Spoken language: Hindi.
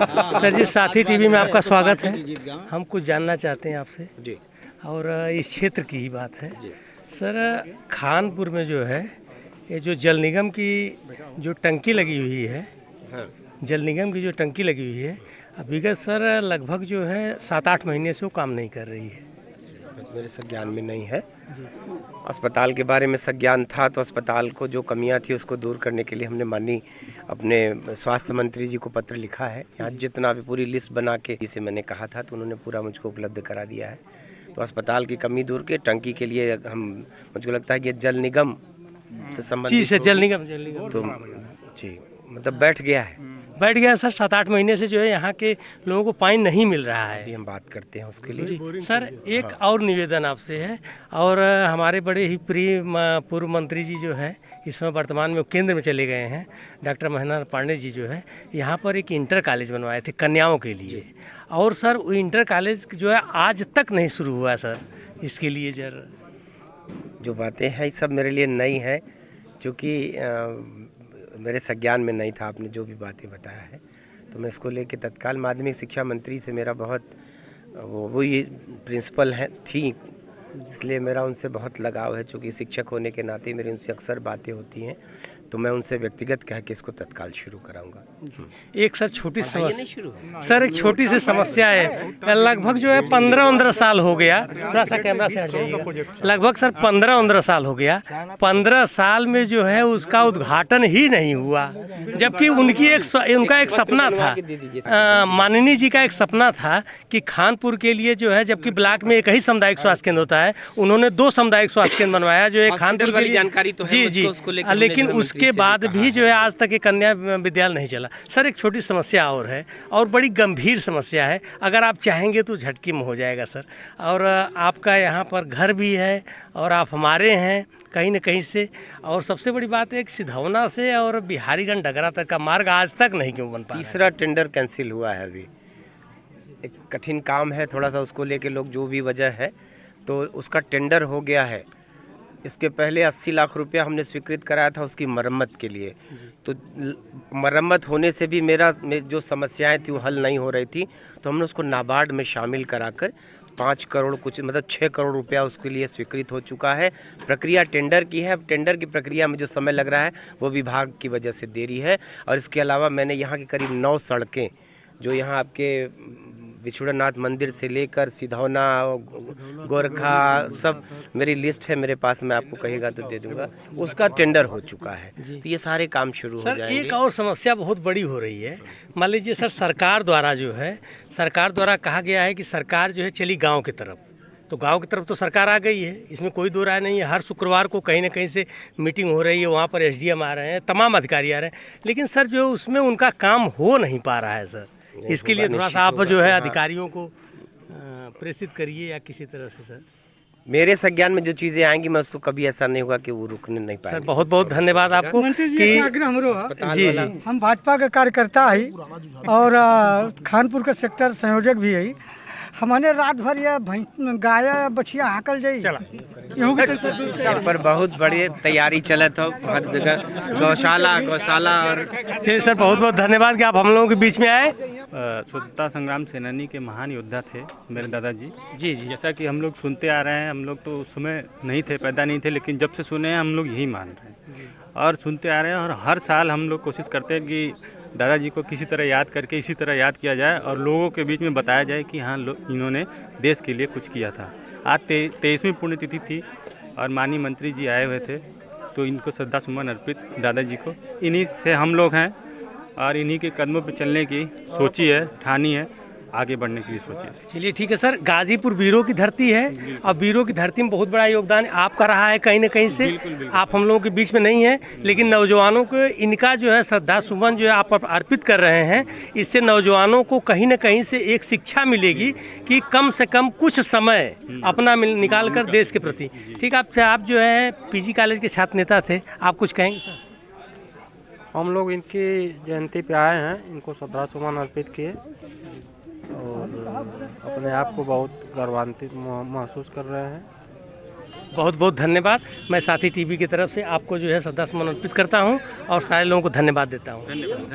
सर जी, साथी टीवी में आपका स्वागत है। हम कुछ जानना चाहते हैं आपसे जी। और इस क्षेत्र की ही बात है। सर, खानपुर में जो है ये जो जल निगम की जो टंकी लगी हुई है, जल निगम की जो टंकी लगी हुई है, विगत सर लगभग जो है 7-8 महीने से वो काम नहीं कर रही है। मेरे संज्ञान में नहीं है। अस्पताल के बारे में संज्ञान था तो अस्पताल को जो कमियां थी उसको दूर करने के लिए हमने माननीय अपने स्वास्थ्य मंत्री जी को पत्र लिखा है। यहाँ जितना भी पूरी लिस्ट बना के जिसे मैंने कहा था तो उन्होंने पूरा मुझको उपलब्ध करा दिया है। तो अस्पताल की कमी दूर के टंकी के लिए मुझको लगता है कि जल निगम से संबंधित जल निगम तो जी मतलब बैठ गया है सर। 7-8 महीने से जो है यहाँ के लोगों को पानी नहीं मिल रहा है। अभी हम बात करते हैं उसके लिए। सर, एक और निवेदन आपसे है और हमारे बड़े ही प्रिय पूर्व मंत्री जी जो है इस समय वर्तमान में केंद्र में चले गए हैं, डॉक्टर महेंद्र पांडे जी जो है यहाँ पर एक इंटर कॉलेज बनवाए थे कन्याओं के लिए, और सर वो इंटर कॉलेज जो है आज तक नहीं शुरू हुआ। सर इसके लिए जो बातें हैं ये सब मेरे लिए नई है, क्योंकि मेरे संज्ञान में नहीं था। आपने जो भी बातें बताया है तो मैं इसको लेके तत्काल माध्यमिक शिक्षा मंत्री से मेरा बहुत वो ये प्रिंसिपल हैं थी, इसलिए मेरा उनसे बहुत लगाव है। चूँकि शिक्षक होने के नाते मेरी उनसे अक्सर बातें होती हैं, तो मैं उनसे व्यक्तिगत कह के इसको तत्काल शुरू कराऊंगा। एक सर छोटी समस्या, सर एक छोटी सी समस्या है। लगभग जो है 15-15 साल हो गया, थोड़ा सा कैमरा से हट जाइएगा। लगभग सर 15-15 साल हो गया। 15 साल में जो है उसका उद्घाटन ही नहीं हुआ, जबकि उनका एक सपना था, माननीय जी का एक सपना था कि खानपुर के लिए जो है, जबकि ब्लॉक में एक ही सामुदायिक स्वास्थ्य केंद्र होता है, उन्होंने 2 सामुदायिक स्वास्थ्य केंद्र बनवाया जो एक खानपुर वाली जानकारी तो है जी, लेकिन उसके बाद भी जो है आज तक एक कन्या विद्यालय नहीं चला। सर एक छोटी समस्या और है, और बड़ी गंभीर समस्या है, अगर आप चाहेंगे तो झटकी में हो जाएगा सर। और आपका यहाँ पर घर भी है और आप हमारे हैं कहीं न कहीं से, और सबसे बड़ी बात है कि सिधौना से और बिहारीगंज डगरा तक का मार्ग आज तक नहीं क्यों बन पाया। तीसरा टेंडर कैंसिल हुआ है, अभी एक कठिन काम है थोड़ा सा, उसको लेके लोग जो भी वजह है तो उसका टेंडर हो गया है। इसके पहले 80 लाख रुपया हमने स्वीकृत कराया था उसकी मरम्मत के लिए, तो मरम्मत होने से भी जो समस्याएं थी वो हल नहीं हो रही थी, तो हमने उसको नाबार्ड में शामिल कराकर 5 करोड़ कुछ मतलब 6 करोड़ रुपया उसके लिए स्वीकृत हो चुका है। प्रक्रिया टेंडर की है। टेंडर की प्रक्रिया में जो समय लग रहा है वो विभाग की वजह से देरी है। और इसके अलावा मैंने यहाँ की करीब 9 सड़कें जो यहाँ आपके बिछुड़ानाथ मंदिर से लेकर सिधौना गोरखा सब मेरी लिस्ट है मेरे पास, मैं आपको कहेगा तो दे दूंगा, उसका टेंडर हो चुका है। तो ये सारे काम शुरू हो जाएंगे। एक और समस्या बहुत बड़ी हो रही है। मान लीजिए सर, सरकार द्वारा कहा गया है कि सरकार जो है चली गांव की तरफ, तो गांव की तरफ तो सरकार आ गई है, इसमें कोई दो राय नहीं है। हर शुक्रवार को कहीं ना कहीं से मीटिंग हो रही है, वहाँ पर SDM आ रहे हैं, तमाम अधिकारी आ रहे हैं, लेकिन सर जो उसमें उनका काम हो नहीं पा रहा है सर। इसके लिए थोड़ा सा आप जो है अधिकारियों को प्रेषित करिए या किसी तरह से। सर मेरे संज्ञान में जो चीज़ें आएंगी मैं उसको कभी ऐसा नहीं होगा कि वो रुकने नहीं पाएंगे। सर बहुत बहुत धन्यवाद आपको कि जी हम भाजपा के कार्यकर्ता है और खानपुर का सेक्टर संयोजक भी है। हमने रात भर यह गाय बछिया हाकल जाई पर बहुत बड़ी तैयारी चलत हो, गौशाला और चलिए सर बहुत बहुत धन्यवाद कि आप हम लोगों के बीच में आए। स्वतंत्रता संग्राम सेनानी के महान योद्धा थे मेरे दादाजी जी। जैसा कि हम लोग सुनते आ रहे हैं, हम लोग तो उस समय नहीं थे, पैदा नहीं थे, लेकिन जब से सुने हैं हम लोग यही मान रहे हैं और सुनते आ रहे हैं। और हर साल हम लोग कोशिश करते हैं कि दादाजी को किसी तरह याद करके इसी तरह याद किया जाए और लोगों के बीच में बताया जाए कि हाँ इन्होंने देश के लिए कुछ किया था। आज 23वीं पुण्यतिथि थी और माननीय मंत्री जी आए हुए थे, तो इनको श्रद्धा सुमन अर्पित दादाजी को। इन्हीं से हम लोग हैं और इन्हीं के कदमों पर चलने की सोची है, ठानी है, आगे बढ़ने के लिए सोचिए। चलिए ठीक है सर। गाजीपुर वीरों की धरती है और वीरों की धरती में बहुत बड़ा योगदान आपका रहा है कहीं ना कहीं से। बिल्कुल। आप हम लोगों के बीच में नहीं हैं, लेकिन नौजवानों को इनका जो है श्रद्धा सुमन जो है आप अर्पित कर रहे हैं, इससे नौजवानों को कहीं ना कहीं से एक शिक्षा मिलेगी कि कम से कम कुछ समय अपना निकाल कर देश के प्रति। ठीक है, आप जो है PG कॉलेज के छात्र नेता थे, आप कुछ कहेंगे सर? हम लोग इनकी जयंती पे आए हैं, इनको श्रद्धा सुमन अर्पित किए और अपने आप को बहुत गौरवान्वित महसूस कर रहे हैं। बहुत बहुत धन्यवाद। मैं साथी टीवी की तरफ से आपको जो है श्रद्धा सुमन अर्पित करता हूं और सारे लोगों को धन्यवाद देता हूं। धन्यवाद।